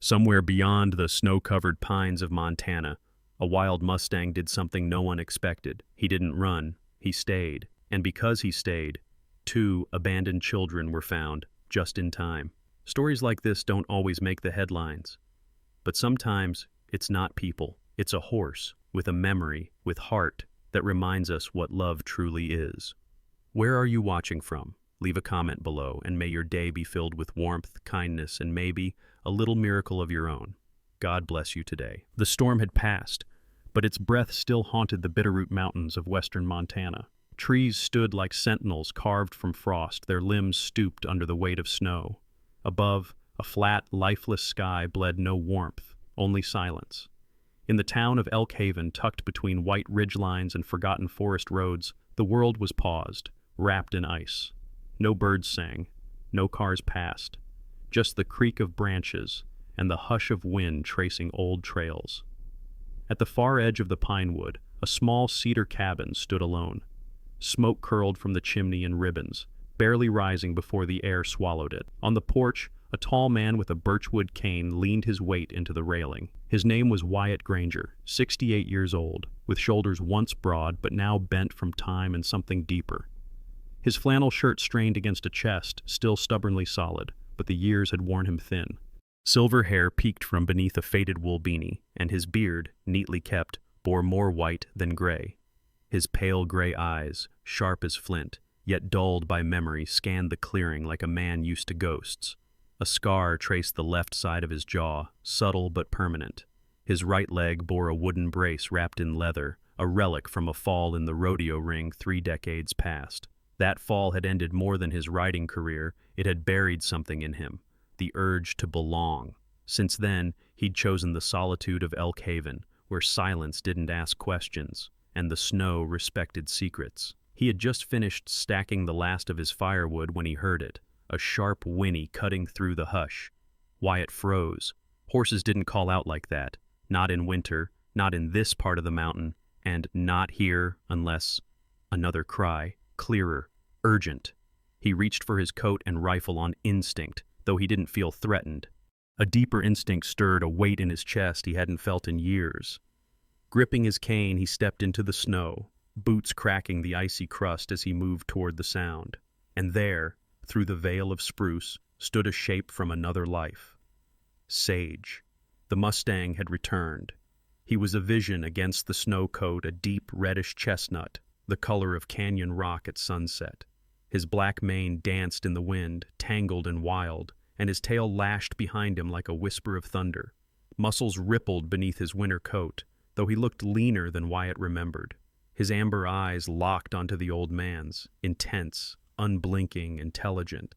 Somewhere beyond the snow-covered pines of Montana, a wild Mustang did something no one expected. He didn't run, he stayed. And because he stayed, 2 abandoned children were found, just in time. Stories like this don't always make the headlines. But sometimes it's not people. It's a horse, with a memory, with heart, that reminds us what love truly is. Where are you watching from? Leave a comment below, and may your day be filled with warmth, kindness, and maybe a little miracle of your own. God bless you today. The storm had passed, but its breath still haunted the Bitterroot Mountains of western Montana. Trees stood like sentinels carved from frost, their limbs stooped under the weight of snow. Above, a flat, lifeless sky bled no warmth, only silence. In the town of Elk Haven, tucked between white ridgelines and forgotten forest roads, the world was paused, wrapped in ice. No birds sang, no cars passed, just the creak of branches and the hush of wind tracing old trails. At the far edge of the pine wood, a small cedar cabin stood alone. Smoke curled from the chimney in ribbons, barely rising before the air swallowed it. On the porch, a tall man with a birchwood cane leaned his weight into the railing. His name was Wyatt Granger, 68 years old, with shoulders once broad but now bent from time and something deeper. His flannel shirt strained against a chest, still stubbornly solid, but the years had worn him thin. Silver hair peeked from beneath a faded wool beanie, and his beard, neatly kept, bore more white than gray. His pale gray eyes, sharp as flint, yet dulled by memory, scanned the clearing like a man used to ghosts. A scar traced the left side of his jaw, subtle but permanent. His right leg bore a wooden brace wrapped in leather, a relic from a fall in the rodeo ring 3 decades past. That fall had ended more than his riding career. It had buried something in him, the urge to belong. Since then, he'd chosen the solitude of Elk Haven, where silence didn't ask questions, and the snow respected secrets. He had just finished stacking the last of his firewood when he heard it, a sharp whinny cutting through the hush. Wyatt froze. Horses didn't call out like that, not in winter, not in this part of the mountain, and not here unless... Another cry, clearer, urgent. He reached for his coat and rifle on instinct, though he didn't feel threatened. A deeper instinct stirred, a weight in his chest he hadn't felt in years. Gripping his cane, he stepped into the snow, boots cracking the icy crust as he moved toward the sound. And there, through the veil of spruce, stood a shape from another life. Sage. The Mustang had returned. He was a vision against the snow coat, a deep reddish chestnut, the color of canyon rock at sunset. His black mane danced in the wind, tangled and wild, and his tail lashed behind him like a whisper of thunder. Muscles rippled beneath his winter coat, though he looked leaner than Wyatt remembered. His amber eyes locked onto the old man's, intense, unblinking, intelligent.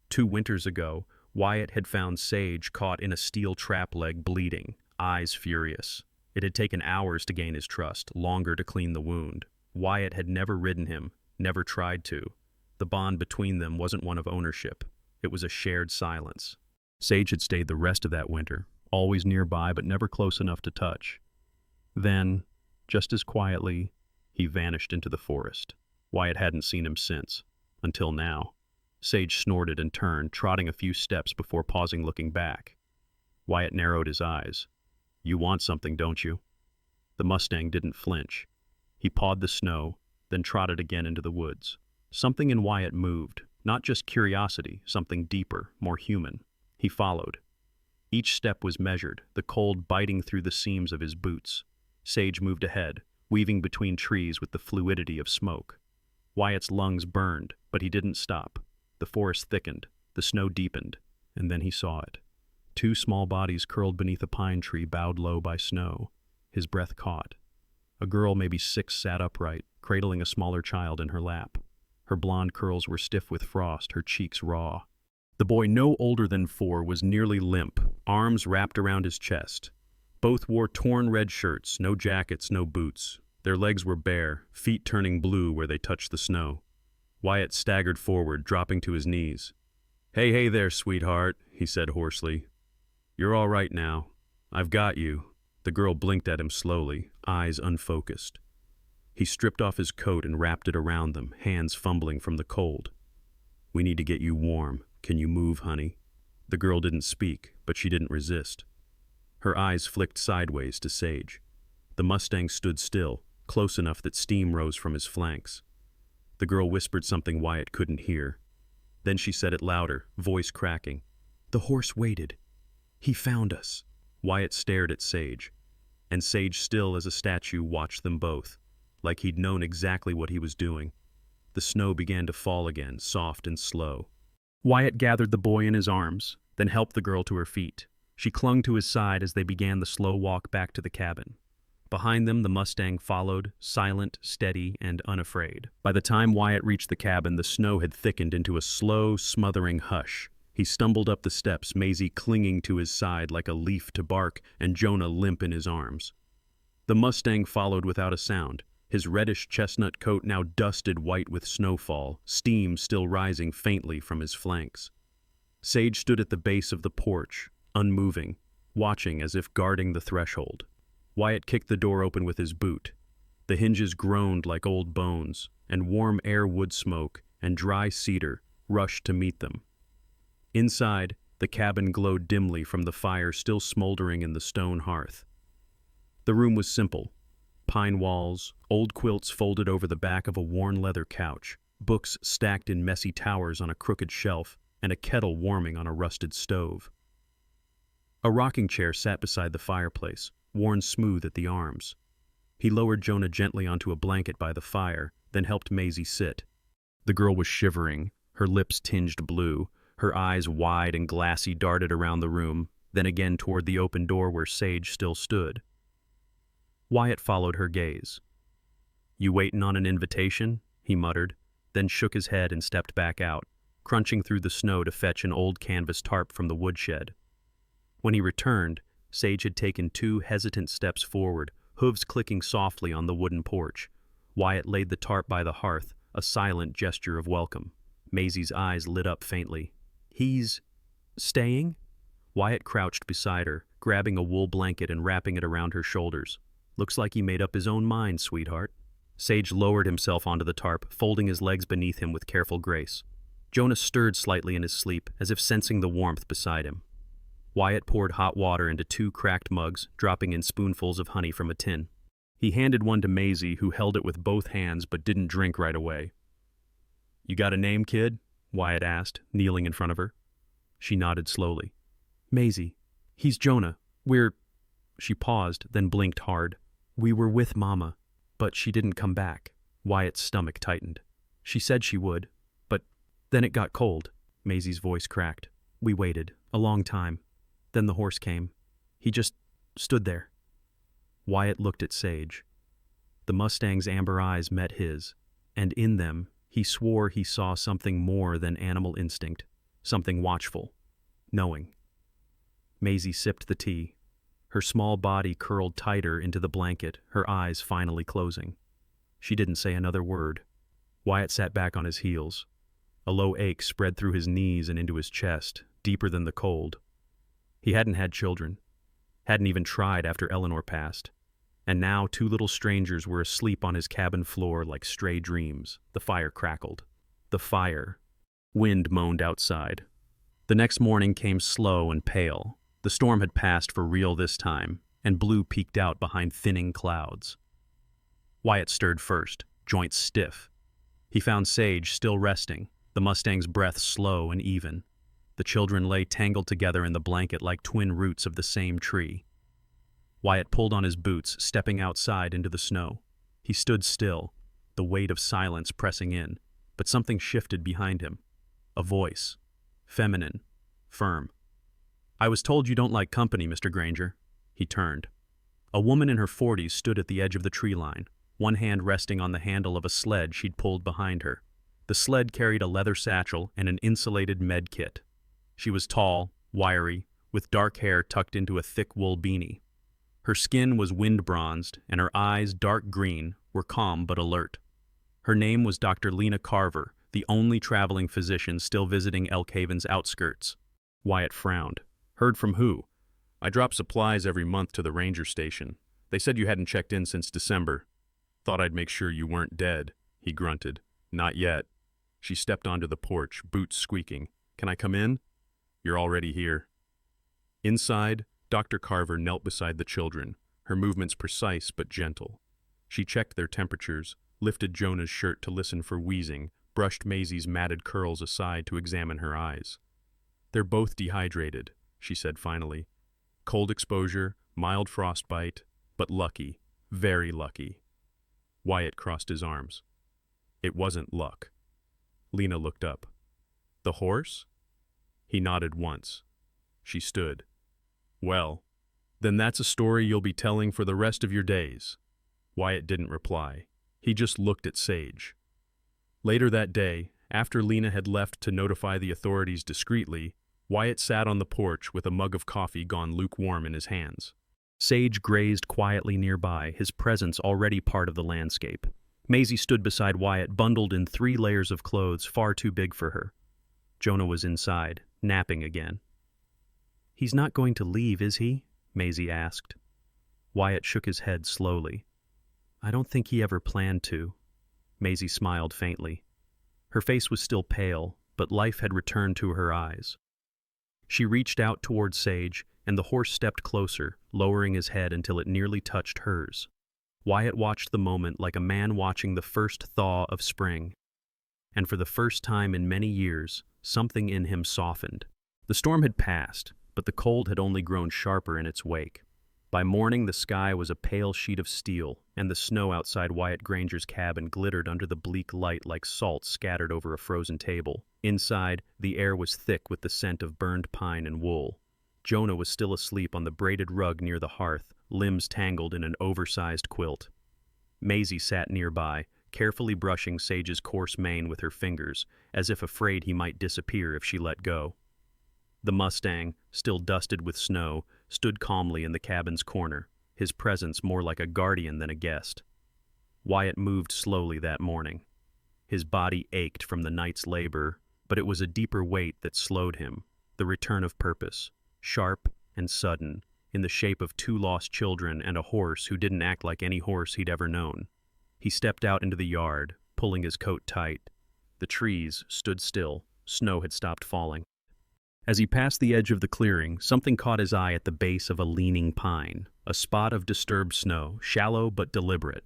2 winters ago, Wyatt had found Sage caught in a steel trap leg, bleeding, eyes furious. It had taken hours to gain his trust, longer to clean the wound. Wyatt had never ridden him, never tried to. The bond between them wasn't one of ownership. It was a shared silence. Sage had stayed the rest of that winter, always nearby but never close enough to touch. Then, just as quietly, he vanished into the forest. Wyatt hadn't seen him since, until now. Sage snorted and turned, trotting a few steps before pausing, looking back. Wyatt narrowed his eyes. "You want something, don't you?" The Mustang didn't flinch. He pawed the snow, then trotted again into the woods. Something in Wyatt moved, not just curiosity, something deeper, more human. He followed. Each step was measured, the cold biting through the seams of his boots. Sage moved ahead, weaving between trees with the fluidity of smoke. Wyatt's lungs burned, but he didn't stop. The forest thickened, the snow deepened, and then he saw it. 2 small bodies curled beneath a pine tree, bowed low by snow. His breath caught. A girl, maybe 6, sat upright, cradling a smaller child in her lap. Her blonde curls were stiff with frost, her cheeks raw. The boy, no older than 4, was nearly limp, arms wrapped around his chest. Both wore torn red shirts, no jackets, no boots. Their legs were bare, feet turning blue where they touched the snow. Wyatt staggered forward, dropping to his knees. Hey there, sweetheart," he said hoarsely. "You're all right now. I've got you." The girl blinked at him slowly, eyes unfocused. He stripped off his coat and wrapped it around them, hands fumbling from the cold. "We need to get you warm. Can you move, honey?" The girl didn't speak, but she didn't resist. Her eyes flicked sideways to Sage. The Mustang stood still, close enough that steam rose from his flanks. The girl whispered something Wyatt couldn't hear. Then she said it louder, voice cracking. "The horse waited. He found us." Wyatt stared at Sage, and Sage, still as a statue, watched them both, like he'd known exactly what he was doing. The snow began to fall again, soft and slow. Wyatt gathered the boy in his arms, then helped the girl to her feet. She clung to his side as they began the slow walk back to the cabin. Behind them, the Mustang followed, silent, steady, and unafraid. By the time Wyatt reached the cabin, the snow had thickened into a slow, smothering hush. He stumbled up the steps, Maisie clinging to his side like a leaf to bark, and Jonah limp in his arms. The Mustang followed without a sound, his reddish chestnut coat now dusted white with snowfall, steam still rising faintly from his flanks. Sage stood at the base of the porch, unmoving, watching as if guarding the threshold. Wyatt kicked the door open with his boot. The hinges groaned like old bones, and warm air wood smoke and dry cedar rushed to meet them. Inside, the cabin glowed dimly from the fire still smoldering in the stone hearth. The room was simple. Pine walls, old quilts folded over the back of a worn leather couch, books stacked in messy towers on a crooked shelf, and a kettle warming on a rusted stove. A rocking chair sat beside the fireplace, worn smooth at the arms. He lowered Jonah gently onto a blanket by the fire, then helped Maisie sit. The girl was shivering, her lips tinged blue, her eyes wide and glassy darted around the room, then again toward the open door where Sage still stood. Wyatt followed her gaze. "You waitin' on an invitation?" he muttered, then shook his head and stepped back out, crunching through the snow to fetch an old canvas tarp from the woodshed. When he returned, Sage had taken 2 hesitant steps forward, hooves clicking softly on the wooden porch. Wyatt laid the tarp by the hearth, a silent gesture of welcome. Maisie's eyes lit up faintly. "He's staying?" Wyatt crouched beside her, grabbing a wool blanket and wrapping it around her shoulders. "Looks like he made up his own mind, sweetheart." Sage lowered himself onto the tarp, folding his legs beneath him with careful grace. Jonah stirred slightly in his sleep, as if sensing the warmth beside him. Wyatt poured hot water into 2 cracked mugs, dropping in spoonfuls of honey from a tin. He handed one to Maisie, who held it with both hands but didn't drink right away. "You got a name, kid?" Wyatt asked, kneeling in front of her. She nodded slowly. "Maisie. He's Jonah. She paused, then blinked hard. "We were with Mama, but she didn't come back." Wyatt's stomach tightened. "She said she would, but then it got cold." Maisie's voice cracked. "We waited. A long time. Then the horse came. He just stood there." Wyatt looked at Sage. The Mustang's amber eyes met his, and in them he swore he saw something more than animal instinct, something watchful, knowing. Maisie sipped the tea. Her small body curled tighter into the blanket, her eyes finally closing. She didn't say another word. Wyatt sat back on his heels. A low ache spread through his knees and into his chest, deeper than the cold. He hadn't had children, hadn't even tried after Eleanor passed, and now 2 little strangers were asleep on his cabin floor like stray dreams. The fire crackled. The fire. Wind moaned outside. The next morning came slow and pale. The storm had passed for real this time, and blue peeked out behind thinning clouds. Wyatt stirred first, joints stiff. He found Sage still resting, the Mustang's breath slow and even. The children lay tangled together in the blanket like twin roots of the same tree. Wyatt pulled on his boots, stepping outside into the snow. He stood still, the weight of silence pressing in, but something shifted behind him. A voice. Feminine. Firm. "I was told you don't like company, Mr. Granger." He turned. A woman in her 40s stood at the edge of the tree line, one hand resting on the handle of a sled she'd pulled behind her. The sled carried a leather satchel and an insulated med kit. She was tall, wiry, with dark hair tucked into a thick wool beanie. Her skin was wind-bronzed, and her eyes, dark green, were calm but alert. Her name was Dr. Lena Carver, the only traveling physician still visiting Elk Haven's outskirts. Wyatt frowned. "Heard from who?" "I drop supplies every month to the ranger station. They said you hadn't checked in since December. Thought I'd make sure you weren't dead," he grunted. "Not yet." She stepped onto the porch, boots squeaking. "Can I come in?" You're already here." Inside, Dr. Carver knelt beside the children, her movements precise but gentle. She checked their temperatures, lifted Jonah's shirt to listen for wheezing, brushed Maisie's matted curls aside to examine her eyes. "They're both dehydrated," she said finally. "Cold exposure, mild frostbite, but lucky, very lucky." Wyatt crossed his arms. It wasn't luck. Lena looked up. "The horse?" He nodded once. She stood. "Well, then that's a story you'll be telling for the rest of your days." Wyatt didn't reply. He just looked at Sage. Later that day, after Lena had left to notify the authorities discreetly, Wyatt sat on the porch with a mug of coffee gone lukewarm in his hands. Sage grazed quietly nearby, his presence already part of the landscape. Maisie stood beside Wyatt, bundled in 3 layers of clothes far too big for her. Jonah was inside, napping again. "He's not going to leave, is he?" Maisie asked. Wyatt shook his head slowly. "I don't think he ever planned to." Maisie smiled faintly. Her face was still pale, but life had returned to her eyes. She reached out toward Sage, and the horse stepped closer, lowering his head until it nearly touched hers. Wyatt watched the moment like a man watching the first thaw of spring. And for the first time in many years, something in him softened. The storm had passed, but the cold had only grown sharper in its wake. By morning, the sky was a pale sheet of steel, and the snow outside Wyatt Granger's cabin glittered under the bleak light like salt scattered over a frozen table. Inside, the air was thick with the scent of burned pine and wool. Jonah was still asleep on the braided rug near the hearth, limbs tangled in an oversized quilt. Maisie sat nearby, carefully brushing Sage's coarse mane with her fingers, as if afraid he might disappear if she let go. The Mustang, still dusted with snow, stood calmly in the cabin's corner, his presence more like a guardian than a guest. Wyatt moved slowly that morning. His body ached from the night's labor, but it was a deeper weight that slowed him, the return of purpose, sharp and sudden, in the shape of 2 lost children and a horse who didn't act like any horse he'd ever known. He stepped out into the yard, pulling his coat tight. The trees stood still. Snow had stopped falling. As he passed the edge of the clearing, something caught his eye at the base of a leaning pine, a spot of disturbed snow, shallow but deliberate.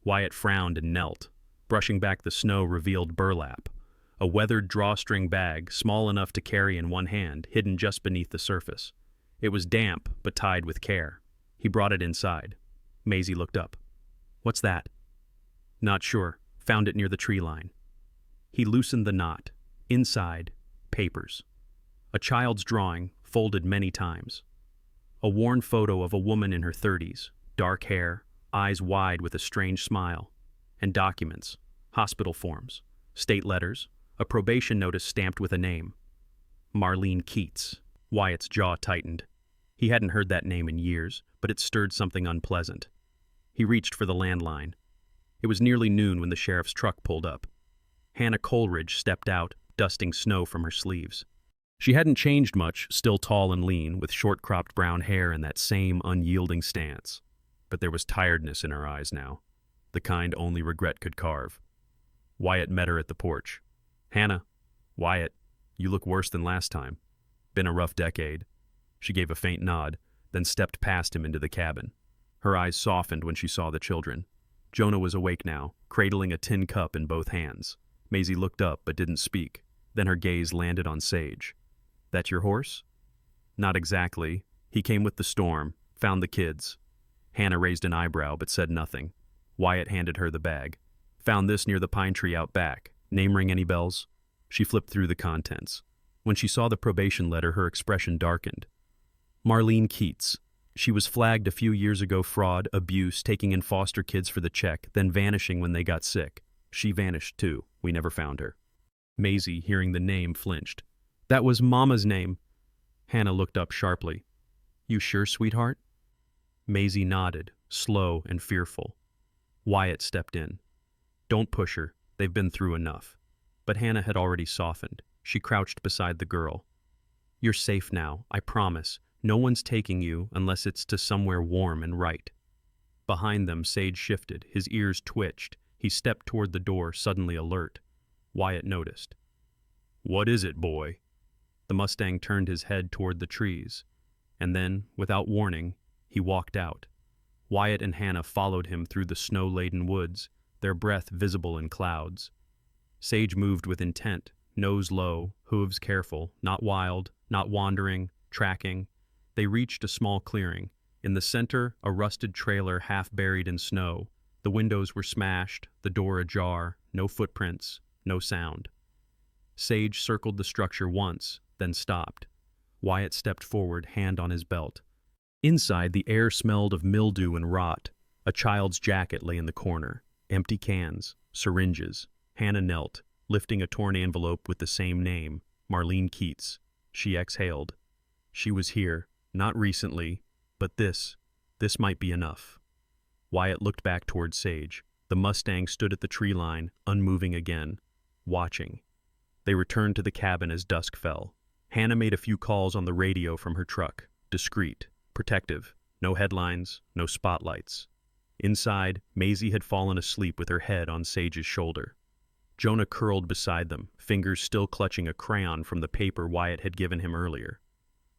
Wyatt frowned and knelt. Brushing back the snow revealed burlap, a weathered drawstring bag, small enough to carry in one hand, hidden just beneath the surface. It was damp, but tied with care. He brought it inside. Maisie looked up. "What's that?" "Not sure. Found it near the tree line." He loosened the knot. Inside, papers. A child's drawing, folded many times. A worn photo of a woman in her 30s, dark hair, eyes wide with a strange smile. And documents, hospital forms, state letters, a probation notice stamped with a name. Marlene Keats. Wyatt's jaw tightened. He hadn't heard that name in years, but it stirred something unpleasant. He reached for the landline. It was nearly noon when the sheriff's truck pulled up. Hannah Coleridge stepped out, dusting snow from her sleeves. She hadn't changed much, still tall and lean, with short-cropped brown hair and that same unyielding stance. But there was tiredness in her eyes now, the kind only regret could carve. Wyatt met her at the porch. "Hannah." "Wyatt, you look worse than last time. Been a rough decade." She gave a faint nod, then stepped past him into the cabin. Her eyes softened when she saw the children. Jonah was awake now, cradling a tin cup in both hands. Maisie looked up but didn't speak. Then her gaze landed on Sage. "That your horse?" "Not exactly. He came with the storm, found the kids." Hannah raised an eyebrow but said nothing. Wyatt handed her the bag. "Found this near the pine tree out back. Name ring any bells?" She flipped through the contents. When she saw the probation letter, her expression darkened. Marlene Keats. She was flagged a few years ago, fraud, abuse, taking in foster kids for the check, then vanishing when they got sick. She vanished too. We never found her. Maisie, hearing the name, flinched. "That was Mama's name." Hannah looked up sharply. "You sure, sweetheart?" Maisie nodded, slow and fearful. Wyatt stepped in. "Don't push her. They've been through enough." But Hannah had already softened. She crouched beside the girl. "You're safe now, I promise. No one's taking you unless it's to somewhere warm and right." Behind them, Sage shifted. His ears twitched. He stepped toward the door, suddenly alert. Wyatt noticed. "What is it, boy?" The Mustang turned his head toward the trees, and then, without warning, he walked out. Wyatt and Hannah followed him through the snow-laden woods, their breath visible in clouds. Sage moved with intent, nose low, hooves careful, not wild, not wandering, tracking. They reached a small clearing. In the center, a rusted trailer half buried in snow. The windows were smashed, the door ajar, no footprints, no sound. Sage circled the structure once, then stopped. Wyatt stepped forward, hand on his belt. Inside, the air smelled of mildew and rot. A child's jacket lay in the corner. Empty cans, syringes. Hannah knelt, lifting a torn envelope with the same name, Marlene Keats. She exhaled. She was here, not recently, but this might be enough. Wyatt looked back toward Sage. The Mustang stood at the tree line, unmoving again, watching. They returned to the cabin as dusk fell. Hannah made a few calls on the radio from her truck, discreet, protective, no headlines, no spotlights. Inside, Maisie had fallen asleep with her head on Sage's shoulder. Jonah curled beside them, fingers still clutching a crayon from the paper Wyatt had given him earlier.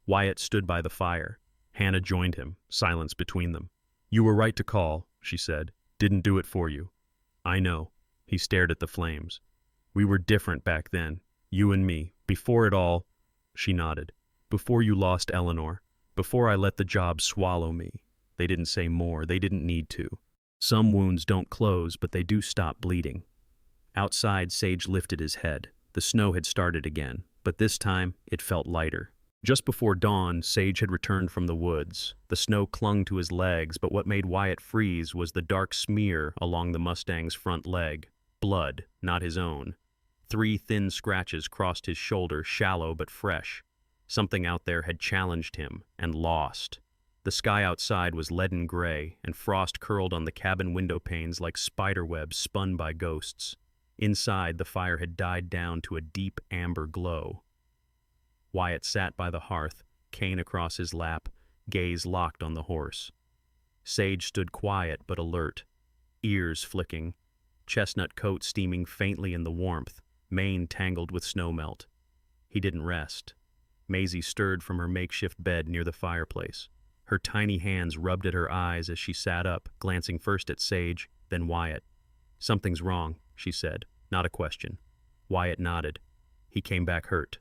Wyatt stood by the fire. Hannah joined him, silence between them. "You were right to call," she said. "Didn't do it for you." "I know." He stared at the flames. "We were different back then, you and me. Before it all," she nodded. "Before you lost Eleanor. Before I let the job swallow me." They didn't say more. They didn't need to. Some wounds don't close, but they do stop bleeding. Outside, Sage lifted his head. The snow had started again, but this time it felt lighter. Just before dawn, Sage had returned from the woods. The snow clung to his legs, but what made Wyatt freeze was the dark smear along the Mustang's front leg. Blood, not his own. 3 thin scratches crossed his shoulder, shallow but fresh. Something out there had challenged him and lost. The sky outside was leaden gray, and frost curled on the cabin window panes like spiderwebs spun by ghosts. Inside, the fire had died down to a deep amber glow. Wyatt sat by the hearth, cane across his lap, gaze locked on the horse. Sage stood quiet but alert, ears flicking, chestnut coat steaming faintly in the warmth, mane tangled with snowmelt. He didn't rest. Maisie stirred from her makeshift bed near the fireplace. Her tiny hands rubbed at her eyes as she sat up, glancing first at Sage, then Wyatt. "Something's wrong," she said, not a question. Wyatt nodded. He came back hurt.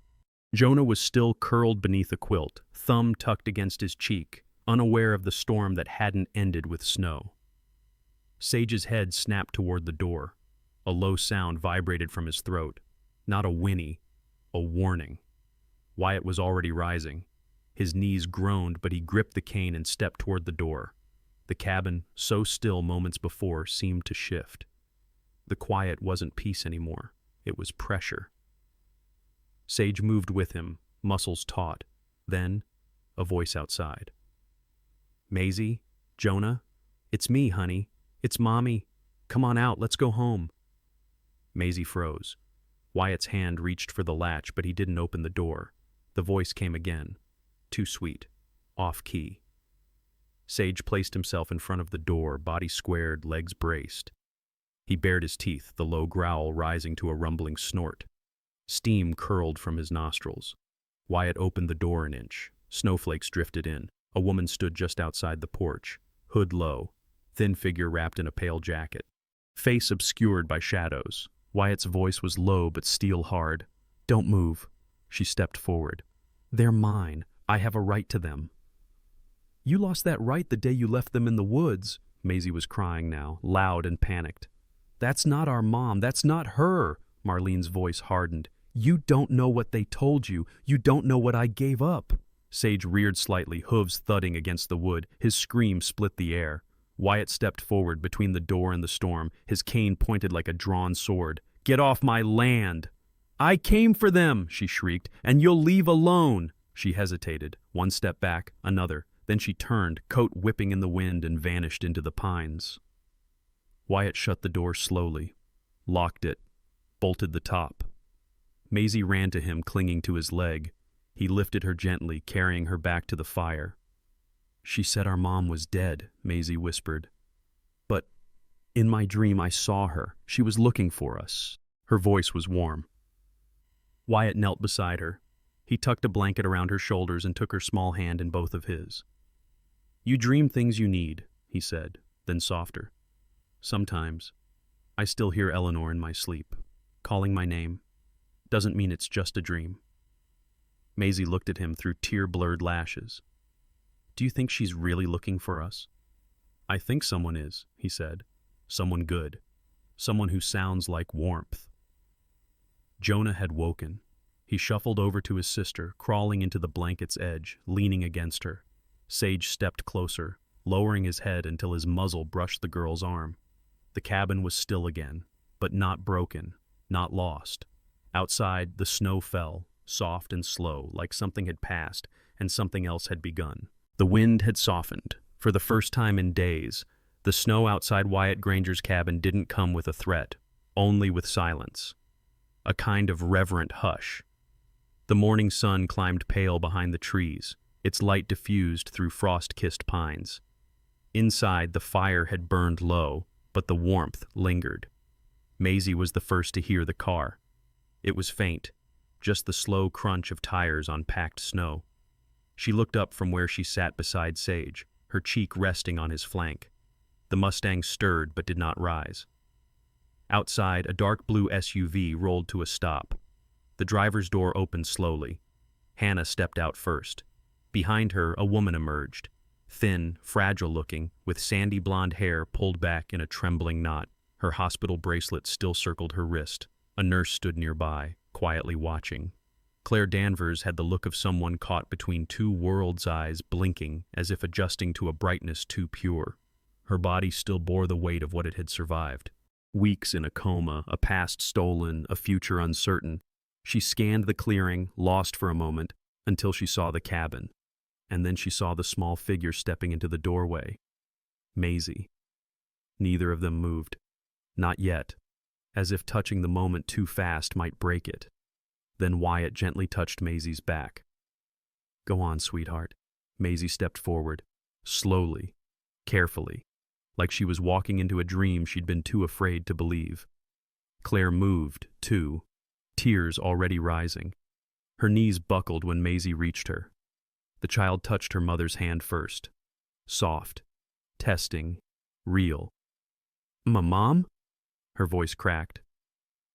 Jonah was still curled beneath a quilt, thumb tucked against his cheek, unaware of the storm that hadn't ended with snow. Sage's head snapped toward the door. A low sound vibrated from his throat. Not a whinny, a warning. Wyatt was already rising. His knees groaned, but he gripped the cane and stepped toward the door. The cabin, so still moments before, seemed to shift. The quiet wasn't peace anymore. It was pressure. Sage moved with him, muscles taut. Then, a voice outside. "Maisie? Jonah? It's me, honey. It's Mommy. Come on out, let's go home." Maisie froze. Wyatt's hand reached for the latch, but he didn't open the door. The voice came again. Too sweet. Off-key. Sage placed himself in front of the door, body squared, legs braced. He bared his teeth, the low growl rising to a rumbling snort. Steam curled from his nostrils. Wyatt opened the door an inch. Snowflakes drifted in. A woman stood just outside the porch, hood low, thin figure wrapped in a pale jacket. Face obscured by shadows. Wyatt's voice was low but steel hard. "Don't move." She stepped forward. "They're mine. I have a right to them." "You lost that right the day you left them in the woods," Maisie was crying now, loud and panicked. "That's not our mom. That's not her." Marlene's voice hardened. "You don't know what they told you. You don't know what I gave up." Sage reared slightly, hooves thudding against the wood. His scream split the air. Wyatt stepped forward between the door and the storm, his cane pointed like a drawn sword. "Get off my land!" "I came for them," she shrieked, "and you'll leave alone." She hesitated, one step back, another. Then she turned, coat whipping in the wind, and vanished into the pines. Wyatt shut the door slowly, locked it, bolted the top. Maisie ran to him, clinging to his leg. He lifted her gently, carrying her back to the fire. "She said our mom was dead," Maisie whispered. "But in my dream I saw her. She was looking for us." Her voice was warm. Wyatt knelt beside her. He tucked a blanket around her shoulders and took her small hand in both of his. "You dream things you need," he said, then softer. "Sometimes, I still hear Eleanor in my sleep, calling my name. Doesn't mean it's just a dream." Maisie looked at him through tear-blurred lashes. "Do you think she's really looking for us?" "I think someone is," he said. "Someone good. Someone who sounds like warmth." Jonah had woken. He shuffled over to his sister, crawling into the blanket's edge, leaning against her. Sage stepped closer, lowering his head until his muzzle brushed the girl's arm. The cabin was still again, but not broken, not lost. Outside, the snow fell, soft and slow, like something had passed and something else had begun. The wind had softened. For the first time in days, the snow outside Wyatt Granger's cabin didn't come with a threat, only with silence. A kind of reverent hush. The morning sun climbed pale behind the trees, its light diffused through frost-kissed pines. Inside, the fire had burned low, but the warmth lingered. Maisie was the first to hear the car. It was faint, just the slow crunch of tires on packed snow. She looked up from where she sat beside Sage, her cheek resting on his flank. The Mustang stirred but did not rise. Outside, a dark blue SUV rolled to a stop. The driver's door opened slowly. Hannah stepped out first. Behind her, a woman emerged, thin, fragile-looking, with sandy blonde hair pulled back in a trembling knot. Her hospital bracelet still circled her wrist. A nurse stood nearby, quietly watching. Claire Danvers had the look of someone caught between two worlds' eyes, blinking, as if adjusting to a brightness too pure. Her body still bore the weight of what it had survived. Weeks in a coma, a past stolen, a future uncertain. She scanned the clearing, lost for a moment, until she saw the cabin. And then she saw the small figure stepping into the doorway. Maisie. Neither of them moved. Not yet, as if touching the moment too fast might break it. Then Wyatt gently touched Maisie's back. "Go on, sweetheart." Maisie stepped forward, slowly, carefully, like she was walking into a dream she'd been too afraid to believe. Claire moved, too, tears already rising. Her knees buckled when Maisie reached her. The child touched her mother's hand first. Soft, testing, real. "Mom?" Her voice cracked.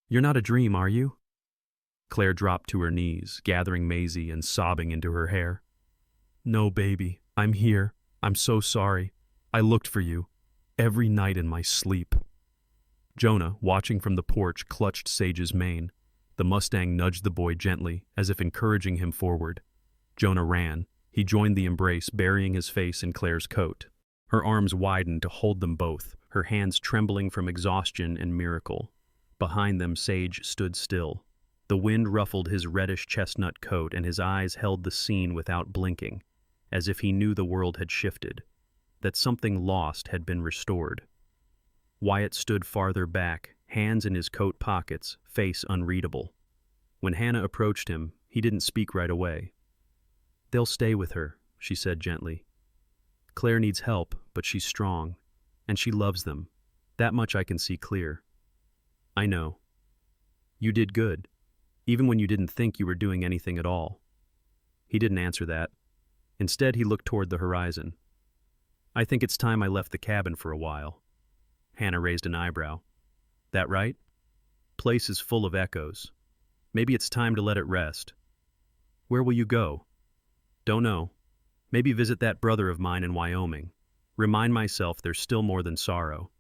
"You're not a dream, are you?" Claire dropped to her knees, gathering Maisie and sobbing into her hair. "No, baby, I'm here. I'm so sorry. I looked for you, every night in my sleep." Jonah, watching from the porch, clutched Sage's mane. The Mustang nudged the boy gently, as if encouraging him forward. Jonah ran. He joined the embrace, burying his face in Claire's coat. Her arms widened to hold them both, her hands trembling from exhaustion and miracle. Behind them, Sage stood still. The wind ruffled his reddish chestnut coat, and his eyes held the scene without blinking, as if he knew the world had shifted, that something lost had been restored. Wyatt stood farther back, hands in his coat pockets, face unreadable. When Hannah approached him, he didn't speak right away. "They'll stay with her," she said gently. "Claire needs help, but she's strong, and she loves them. That much I can see clear." "I know. You did good, even when you didn't think you were doing anything at all." He didn't answer that. Instead, he looked toward the horizon. "I think it's time I left the cabin for a while." Hannah raised an eyebrow. "That right? Place is full of echoes. Maybe it's time to let it rest." "Where will you go?" "Don't know. Maybe visit that brother of mine in Wyoming. Remind myself there's still more than sorrow."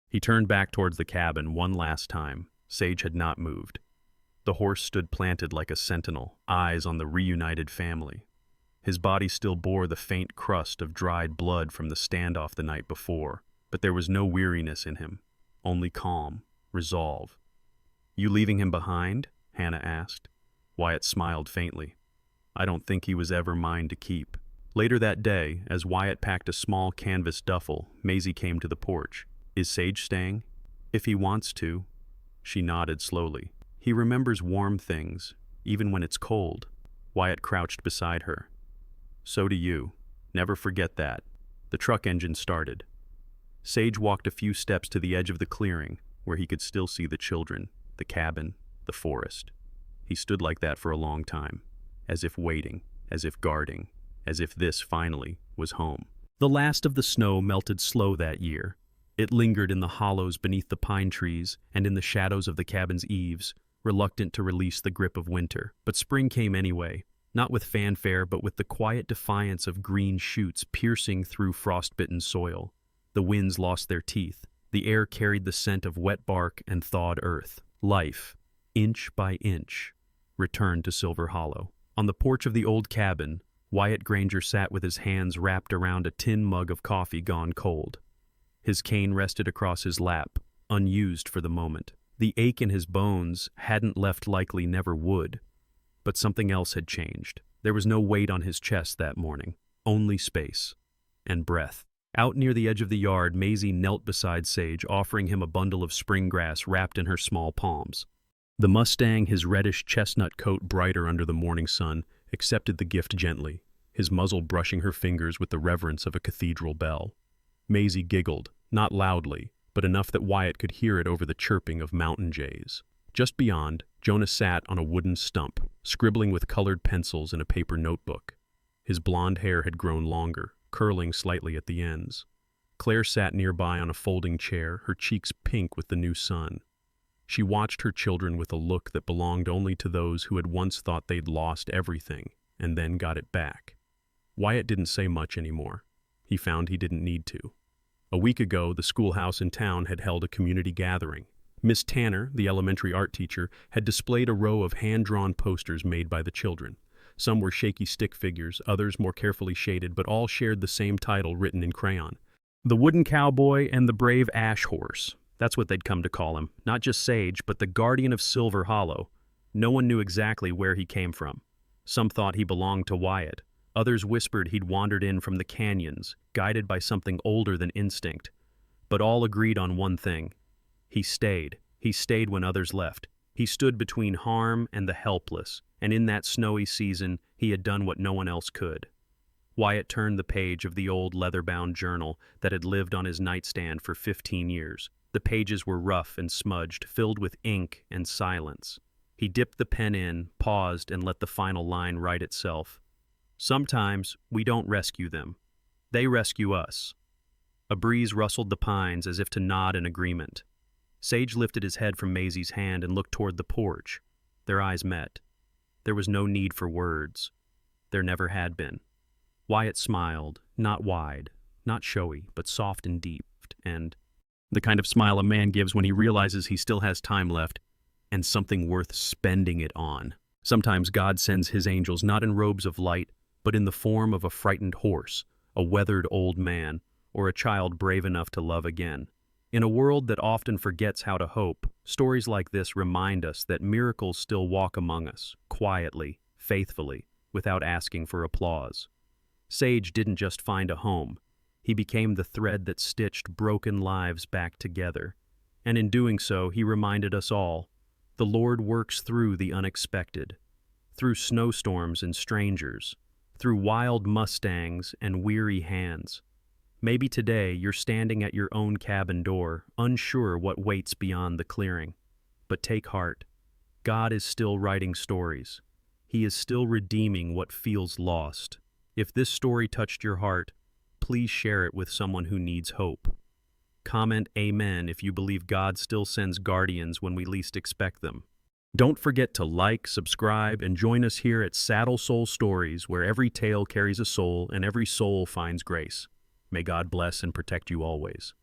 He turned back towards the cabin one last time. Sage had not moved. The horse stood planted like a sentinel, eyes on the reunited family. His body still bore the faint crust of dried blood from the standoff the night before, but there was no weariness in him, only calm, resolve. "You leaving him behind?" Hannah asked. Wyatt smiled faintly. "I don't think he was ever mine to keep." Later that day, as Wyatt packed a small canvas duffel, Maisie came to the porch. "Is Sage staying?" "If he wants to." She nodded slowly. "He remembers warm things, even when it's cold." Wyatt crouched beside her. "So do you. Never forget that." The truck engine started. Sage walked a few steps to the edge of the clearing, where he could still see the children, the cabin, the forest. He stood like that for a long time, as if waiting, as if guarding, as if this, finally, was home. The last of the snow melted slow that year. It lingered in the hollows beneath the pine trees and in the shadows of the cabin's eaves, reluctant to release the grip of winter. But spring came anyway, not with fanfare but with the quiet defiance of green shoots piercing through frostbitten soil. The winds lost their teeth. The air carried the scent of wet bark and thawed earth. Life, inch by inch, returned to Silver Hollow. On the porch of the old cabin, Wyatt Granger sat with his hands wrapped around a tin mug of coffee gone cold. His cane rested across his lap, unused for the moment. The ache in his bones hadn't left, likely never would. But something else had changed. There was no weight on his chest that morning, only space and breath. Out near the edge of the yard, Maisie knelt beside Sage, offering him a bundle of spring grass wrapped in her small palms. The Mustang, his reddish chestnut coat brighter under the morning sun, accepted the gift gently, his muzzle brushing her fingers with the reverence of a cathedral bell. Maisie giggled, not loudly, but enough that Wyatt could hear it over the chirping of mountain jays. Just beyond, Jonah sat on a wooden stump, scribbling with colored pencils in a paper notebook. His blonde hair had grown longer, curling slightly at the ends. Claire sat nearby on a folding chair, her cheeks pink with the new sun. She watched her children with a look that belonged only to those who had once thought they'd lost everything and then got it back. Wyatt didn't say much anymore. He found he didn't need to. A week ago, the schoolhouse in town had held a community gathering. Miss Tanner, the elementary art teacher, had displayed a row of hand-drawn posters made by the children. Some were shaky stick figures, others more carefully shaded, but all shared the same title written in crayon. The Wooden Cowboy and the Brave Ash Horse. That's what they'd come to call him. Not just Sage, but the guardian of Silver Hollow. No one knew exactly where he came from. Some thought he belonged to Wyatt. Others whispered he'd wandered in from the canyons, guided by something older than instinct. But all agreed on one thing. He stayed. He stayed when others left. He stood between harm and the helpless, and in that snowy season, he had done what no one else could. Wyatt turned the page of the old leather-bound journal that had lived on his nightstand for 15 years. The pages were rough and smudged, filled with ink and silence. He dipped the pen in, paused, and let the final line write itself. Sometimes we don't rescue them. They rescue us. A breeze rustled the pines as if to nod in agreement. Sage lifted his head from Maisie's hand and looked toward the porch. Their eyes met. There was no need for words. There never had been. Wyatt smiled, not wide, not showy, but soft and deep, and the kind of smile a man gives when he realizes he still has time left and something worth spending it on. Sometimes God sends his angels not in robes of light, but in the form of a frightened horse, a weathered old man, or a child brave enough to love again. In a world that often forgets how to hope, stories like this remind us that miracles still walk among us, quietly, faithfully, without asking for applause. Sage didn't just find a home. He became the thread that stitched broken lives back together. And in doing so, he reminded us all, the Lord works through the unexpected, through snowstorms and strangers, through wild Mustangs and weary hands. Maybe today you're standing at your own cabin door, unsure what waits beyond the clearing. But take heart. God is still writing stories. He is still redeeming what feels lost. If this story touched your heart, please share it with someone who needs hope. Comment Amen if you believe God still sends guardians when we least expect them. Don't forget to like, subscribe, and join us here at Saddle Soul Stories, where every tale carries a soul and every soul finds grace. May God bless and protect you always.